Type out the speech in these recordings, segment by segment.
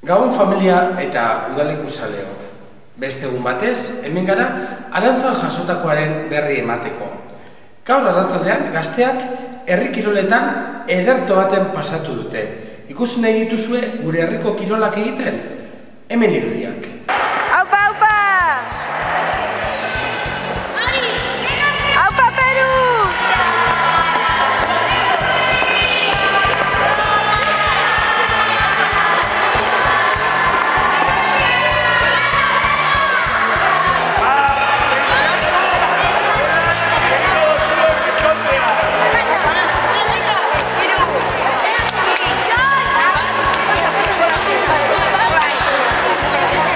Gabon familia eta udaleku zaleok. Beste egun batez, hemen gara Arantzan jasotakoaren berri emateko. Gaur arratzaldean gazteak herri kiroletan ederto baten pasatu dute. Ikusi nahi dituzue gure herriko kirolak egiten? Hemen irudiak. Aupa, aupa! Aupa, Peru!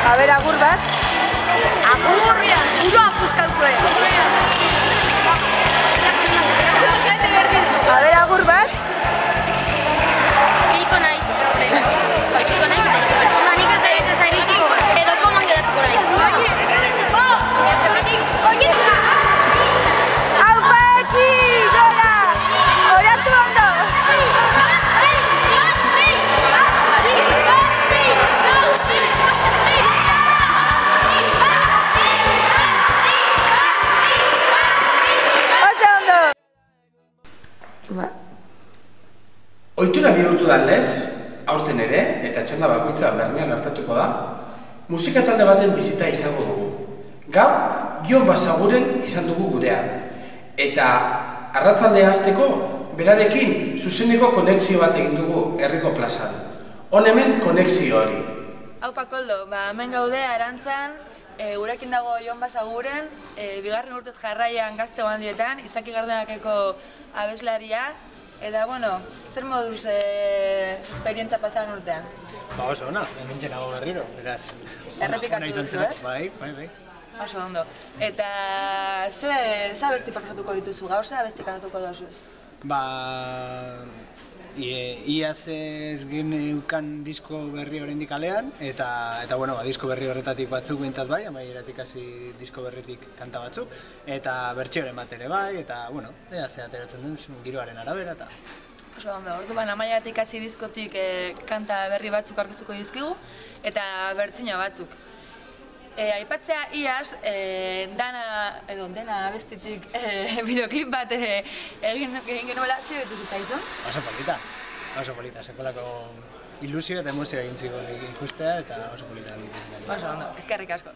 A ver, agur bat. Agur! Uro apuzkalkue! A ver, agur bat. Iliko naiz. Bautxiko naiz eta iliko. Nik ez da iritsiko. Edo koman geratuko naiz. Aupa, eki! Gora! Oratu ondo! Ohitura bihurtu da lez, aurten ere, eta txanda bakoitza bernean hartatuko da, musika talde baten bizita izango dugu. Gaur, Jon Basaguren izan dugu gurean. Eta arratzaldea hasteko, berarekin zuzeneko konexio bat egin dugu herriko plazan. Hon hemen konexio hori. Aupa Koldo, hemen gaude Arantzan, gurekin dago Jon Basaguren, bigarren urtez jarraian gazte handietan, Izaki Gardenakeko abeslaria, eta, bueno, zer moduz esperientza pasaren urtean? Oso ona, hementxe nago berriro, beraz. Errepikatu duzu, ez? Bai. Oso ondo. Eta ze abesti proposatuko dituzu gaur, ze abesti kantatuko duzuz? Iaz ez geneukan disko berri oraindik kalean, eta bueno, disko berri horretatik batzuk behintzat bai, amaieratik hasi disko berritik kanta batzuk, eta bertsioren bat ere bai, eta bueno, ze ateratzen den giroaren arabera eta... Oso ondo, orduan amaieratik hasi diskotik kanta berri batzuk aurkeztuko dizkigu, eta bertsio batzuk. Aipatzea iaz, dena abestitik bideoklip bat egin genuela, ze betu zitzaizun? Oso polita, sekolako ilusio eta emozio egin zigo ikustea eta oso polita. Oso ondo, eskerrik asko.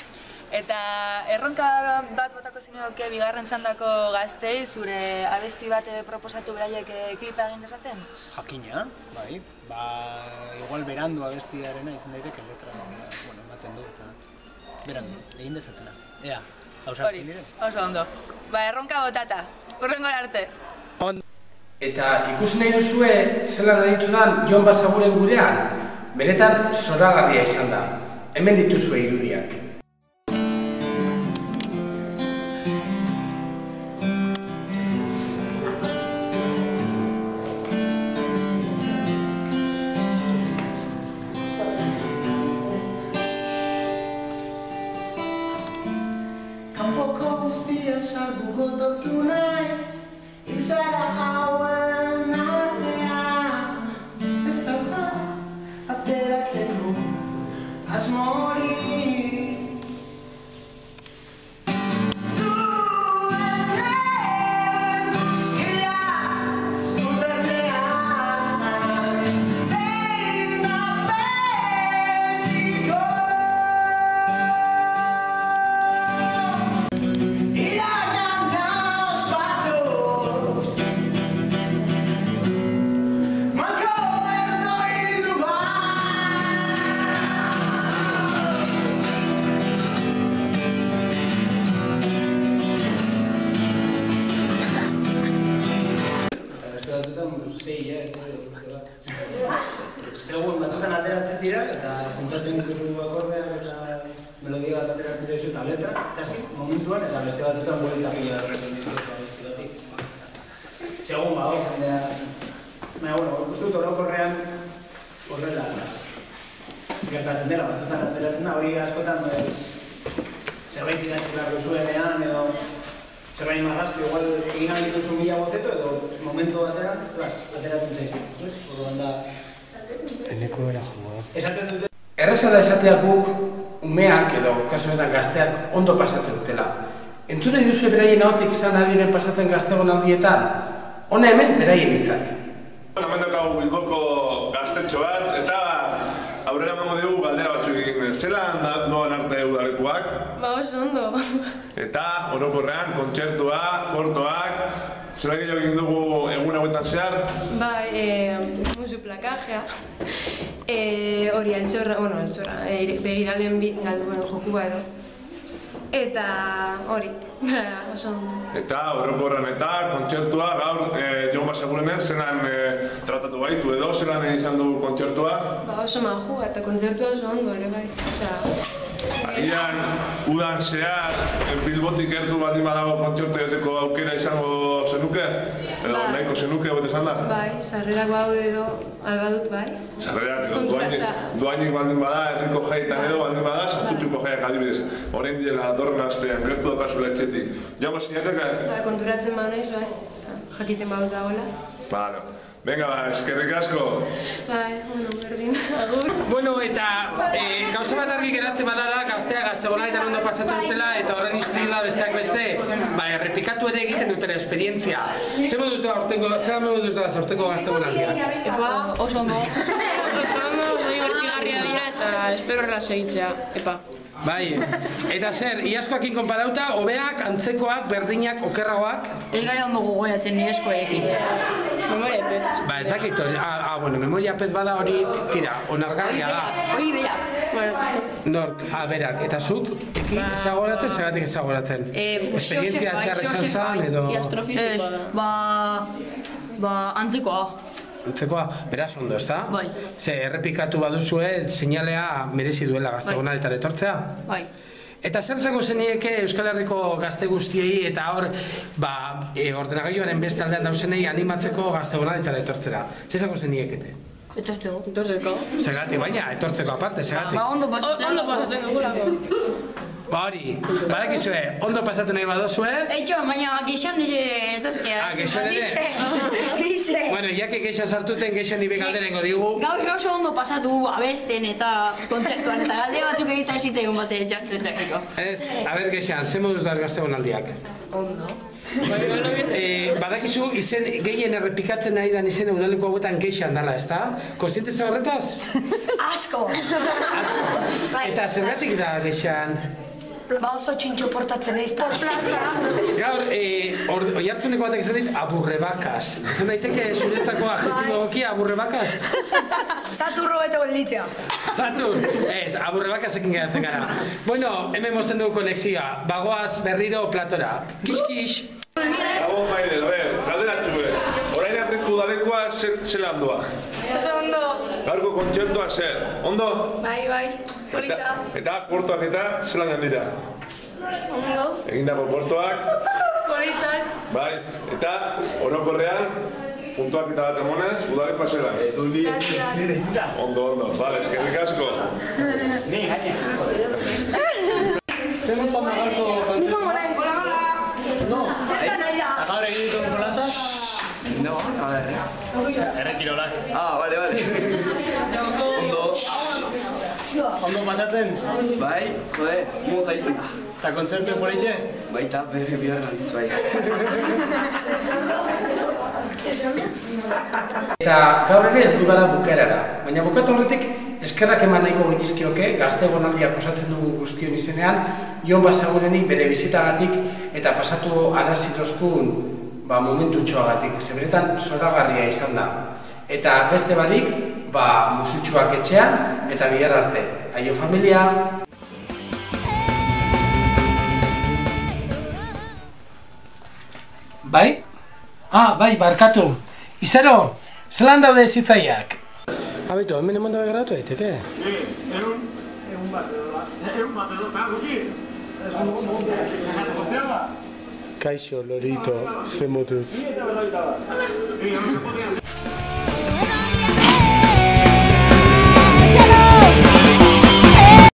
Eta erronka bat botako zinioke bigarren txandako gaztei, zure abesti bat proposatu beraiek klipa egin dezaten? Jakina, bai. Igual berandu abestiarena izan daiteke letra, ematen du eta berandu, egin dezatena. Ea, hausatzen dire? Oso ondo. Erronka botata, hurrengora arte. Eta ikusi nahi duzue zelan aritu dan Jon Basaguren gurean, benetan zoragarria izan da. Hemen dituzue irudiak. Kanpoko guztia salbu gotortu naiz, izara hauen artean, ez dauka ateratzeko asmorik. Zuen guzkia zubertzean, behin da betiko. Segun batzutan ateratzen dira eta kontatzen dituzu akordean eta melodia bat ateratzen dira eta letra, kasi, momentuan eta beste batzutan buelta gila horretzen dituzu abesti batik. Segun badago jendea, baina, uste dut orokorrean horrela gertatzen dela, batzutan ateratzen da, hori askotan zerbait idatzen behar duzuenean edo zerbait marraztu, igual egin ahal dituzu 1000 bozeto edo momentu batean, ateratzen zaizu. Orduan da... Eneko era joa. Esaten dute... Erraza da esatea guk, umeak edo kasuetan gazteak ondo pasatzen dutela. Entzun nahi duzu beraien ahotik izan adiren pasatzen gaztegonaldietan? Hona hemen beraien hitzak. Hemen daukagu Bilboko gaztetxo bat, eta aurrera emango dugu galdera batzuk egin. Zelan doan arte udalekuak? Ba, oso ondo. Eta orokorrean, kontzertua, kortoak, zela gehiago egin dugu egun hauetan zehar? Bai, musu plakajea, hori altxorra, begiralen galduen jokua edo. Eta hori, oso ondo. Eta orokorrean eta kontzertua gaur Jon Basagurenez zelan tratatu baitu edo, zelan izan du kontzertua? Ba, oso maju eta kontzertua oso ondo ere bai. Agian, udan zehar, Bilbotik gertu baldin badago kontzertu egiteko aukera izango zenuke? Edo nahiko zenuke, bete esan da? Bai, sarrerak baude edo albadut bai. Sarrerak, doainik baldin bada, herriko jaietan edo baldin bada, sartutuko jaiak adibidez. Horein direla datorren astean, gertu daukazula etxetik. Jamo zineateka? Ba, konturatzen banaiz bai, jakiten badut dagoela. Bale. Venga, eskerrik asko. Bai, berdin, agur. Bueno, eta gauza bat argi geratzen bada da, gaztea gaztegonaldietan ondo pasatzen dutela, eta horren inspirila besteak beste, errepikatu ere egiten dutela esperientzia. Zer moduz da aurtengo gaztegonaldia? Epa, oso ondo. Oso divertigarria dira eta espero erra segitzea, epa. Bai, eta zer, iazkoakin konparauta, hobeak, antzekoak, berdinak, okerragoak? Ez gara ondo gogoratzen nire eskoekin. Memoria pez. Ba, ez dakit hori, bueno, memoria pez bada hori, tira, onargarria da. Hori berak. Nork, berak, eta zuk, ezagoratzen, zeratik ezagoratzen? Esperientzia txarra izan zen, edo... Ez, ba, antzekoa. Antzekoa, beraz ondo, ez da? Bai. Ze, errepikatu baduzue, seinalea merezi duela gaztegonaldietara etortzea? Bai. Eta zer zango zenieke Euskal Herriko gazte guztiei eta hor, ordenagailuaren beste aldean dauzenei animatzeko gaztegonaldietara etortzera? Zer zango zeniekete? Etortzeko. Zergatik, baina, etortzeko aparte, zergatik? Ba, ondo pasatzen dugulako. Ba hori, badakizue, ondo pasatu nahi badozue? Eitxo, baina geixan nire etortzea. Geixan ere? Dize. Bueno, jake geixan sartuten, geixan nire galderengo digu. Gaur oso ondo pasatu abesten eta kontzertuan eta galde batzuk egita esitzaigun bate txartzen tekniko. Ez, aber geixan, ze moduz da gaztegonaldiak? Ondo. Badakizu, izen gehien errepikatzen nahi dan izen udaleko hauetan geixan dala, ez da? Konstiente ze horretaz? Asko! Eta zergatik da geixan? Ba oso txintxo portatzen eiz da. Gaur, oihartzuneko batek esan dit, aburrebakaz. Esan daiteke zuretzako adjetibo egokia aburrebakaz? Saturro eta gelditzea. Satur? Ez, aburrebakazekin geratzen gara. Bueno, hemen mozten dugu konexioa. Bagoaz berriro platora. Kix-kix! Gabon Maide, galderatxue. Orain arteko udalekoa zelan doa? Oso ondo. Gaurko kontzertua zer, ondo? Bai, polita. Eta kortoak eta zelan dira? Ondo. Egindako kortoak? Politak. Bai, eta orokorrean, puntuak eta bat emonez, udalekoa zelan? Ondo, bale, eskerrik asko. Zer montan da gaurko kontzertua? No, gaur egin dituen jolasa? No, a ver. Erretirolak. Vale. Ondo pasatzen? Bai, jode, mozaitu. Eta kontzertu polite? Baita, bihar gandiz bai. Eta gaur ere heldu gara bukaerara, baina bukatu horretik eskerrak eman nahiko genizkioke gaztegonaldiak osatzen dugun guztion izenean Jon Basagurenik bere bizitagatik eta pasatu arazidozkun momentutxoagatik, zeberetan zoragarria izan da. Eta beste barik, musutxuak etxean eta bihar arte. Aio familia! Bai? Bai, barkatu. Izaro, zelan daude zitzaiak? Abito, hemen eman dabe gratu daiteke? Egun bat edo, eta gutxi? Kaixo, Lorito, ze moduz?